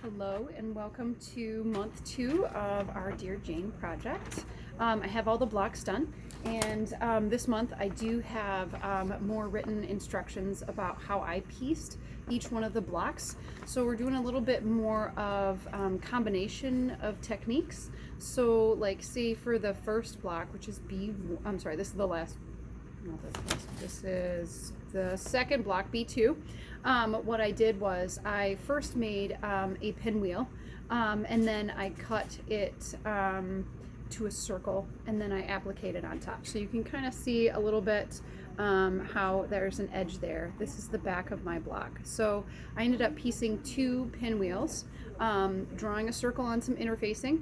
Hello and welcome to month 2 of our Dear Jane project. I have all the blocks done, and this month I do have more written instructions about how I pieced each one of the blocks. So we're doing a little bit more of combination of techniques. So like say for the first block, which is I'm sorry, this is the last, this is the second block, B2. What I did was I first made a pinwheel, and then I cut it to a circle, and then I appliqued it on top. So you can kind of see a little bit how there's an edge there. This is the back of my block. So I ended up piecing 2 pinwheels, drawing a circle on some interfacing,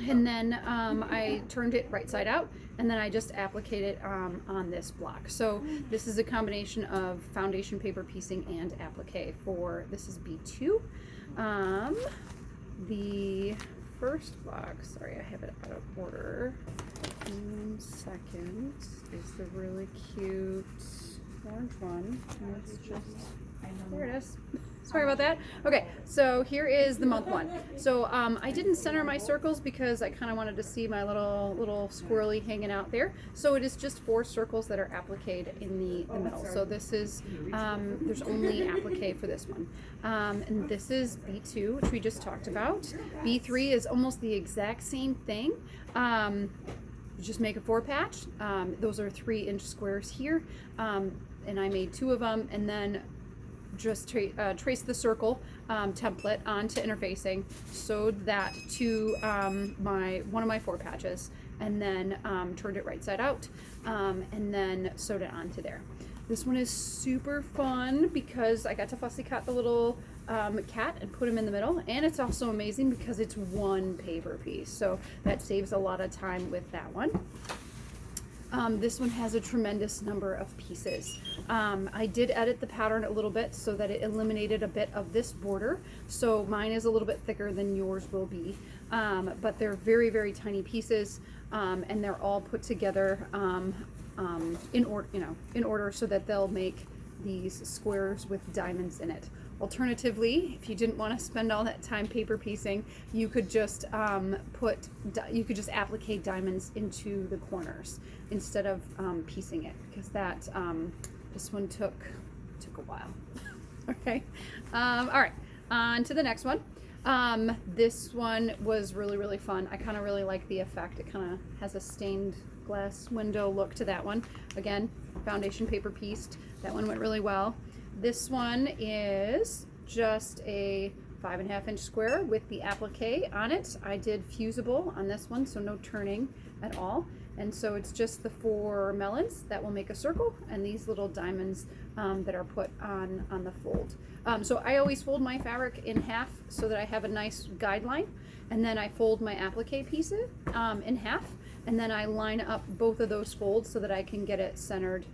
and then I turned it right side out, and then I just appliqued it on this block. So this is a combination of foundation paper piecing and applique for, this is B2. The first block, sorry I have it out of order, 1 second, is the really cute orange one. It's just, there it is. Sorry about that. Okay, so here is the month 1. So I didn't center my circles because I kind of wanted to see my little squirrely hanging out there. So it is just 4 circles that are appliqued in the middle. So this is, there's only applique for this one. And this is B2, which we just talked about. B3 is almost the exact same thing. Just make a 4 patch. Those are 3-inch squares here. And I made 2 of them, and then just trace the circle template onto interfacing, sewed that to one of my 4 patches, and then turned it right side out, and then sewed it onto there. This one is super fun because I got to fussy cut the little cat and put him in the middle, and it's also amazing because it's 1 paper piece, so that saves a lot of time with that one. This one has a tremendous number of pieces. I did edit the pattern a little bit so that it eliminated a bit of this border. So mine is a little bit thicker than yours will be, but they're very, very tiny pieces, and they're all put together in order so that they'll make these squares with diamonds in it. Alternatively, if you didn't want to spend all that time paper piecing, you could just applique diamonds into the corners instead of piecing it, because that this one took a while. Okay, all right, on to the next one. This one was really fun. I kind of really like the effect. It kind of has a stained glass window look to that one. Again, foundation paper pieced. That one went really well. This one is just a 5.5-inch square with the applique on it. I did fusible on this one, so no turning at all. And so it's just the 4 melons that will make a circle, and these little diamonds that are put on the fold. So I always fold my fabric in half so that I have a nice guideline, and then I fold my applique pieces in half, and then I line up both of those folds so that I can get it centered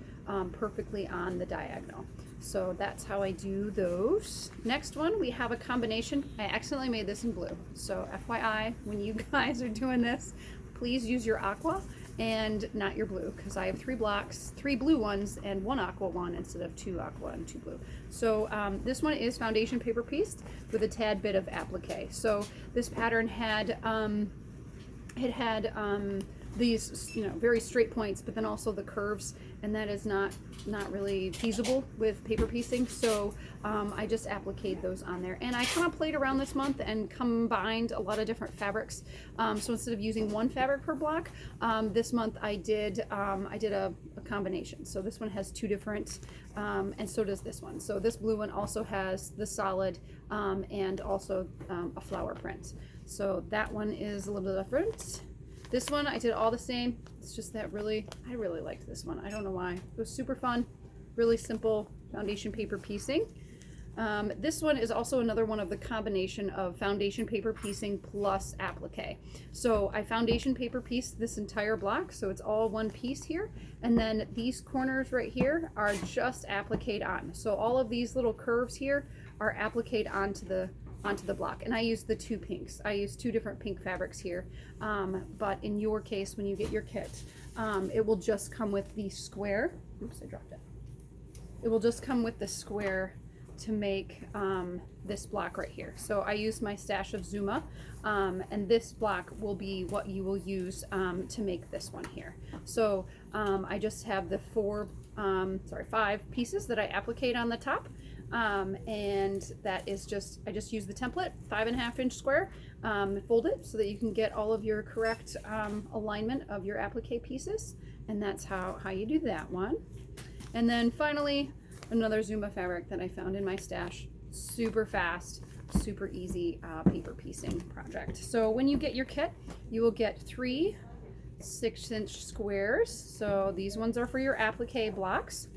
perfectly on the diagonal. So that's how I do those. Next one, we have a combination. I accidentally made this in blue. So FYI, when you guys are doing this, please use your aqua and not your blue, because I have 3 blocks, 3 blue ones and 1 aqua one instead of 2 aqua and 2 blue. So this one is foundation paper pieced with a tad bit of applique. So this pattern had, these, very straight points, but then also the curves, and that is not really feasible with paper piecing. So I just appliqued those on there, and I kind of played around this month and combined a lot of different fabrics. So instead of using 1 fabric per block, this month I did a combination. So this one has 2 different, and so does this one. So this blue one also has the solid and also a flower print. So that one is a little bit different. This one, I did all the same. It's just that I really liked this one. I don't know why. It was super fun, really simple foundation paper piecing. This one is also another one of the combination of foundation paper piecing plus applique. So I foundation paper pieced this entire block, so it's all 1 piece here. And then these corners right here are just appliqued on. So all of these little curves here are appliqued onto the block, and I used the 2 pinks. I used 2 different pink fabrics here, but in your case, when you get your kit, it will just come with the square. Oops, I dropped it. It will just come with the square to make this block right here. So I used my stash of Zuma, and this block will be what you will use to make this one here. So I just have the 5 pieces that I applique on the top. And that is just, I just use the template, 5.5-inch square, fold it so that you can get all of your correct alignment of your applique pieces. And that's how you do that one. And then finally, another Zuma fabric that I found in my stash. Super fast, super easy paper piecing project. So when you get your kit, you will get 3 6-inch squares. So these ones are for your applique blocks.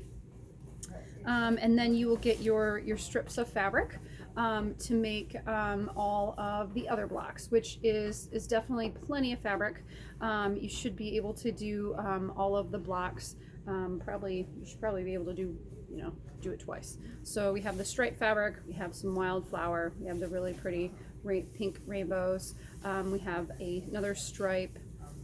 And then you will get your strips of fabric to make all of the other blocks, which is definitely plenty of fabric. You should be able to do all of the blocks. You should probably be able to do it twice. So we have the striped fabric, we have some wildflower, we have the really pretty pink rainbows, we have another stripe,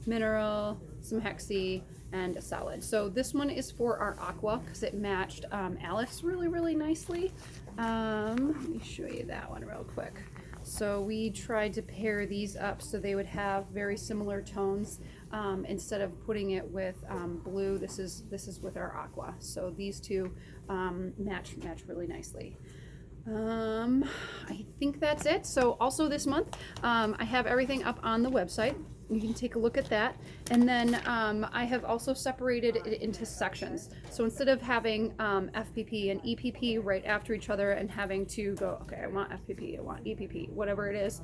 mineral, some hexie, and a solid. So this one is for our aqua because it matched Alice really nicely. Let me show you that one real quick. So we tried to pair these up so they would have very similar tones. Instead of putting it with blue, this is with our aqua. So these two match really nicely. I think that's it. So also this month, I have everything up on the website. You can take a look at that. And then I have also separated it into sections. So instead of having FPP and EPP right after each other and having to go, okay, I want FPP, I want EPP, whatever it is,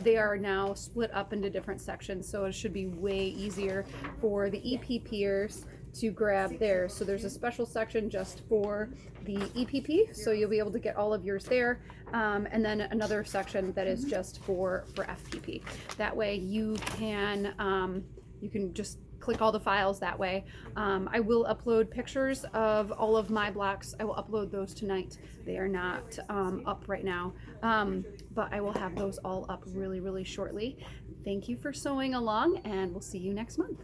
they are now split up into different sections. So it should be way easier for the EPPers to grab theirs. So there's a special section just for the EPP, so you'll be able to get all of yours there, and then another section that is just for FPP. That way you can just click all the files that way. I will upload pictures of all of my blocks. I will upload those tonight. They are not up right now, but I will have those all up really shortly. Thank you for sewing along, and we'll see you next month.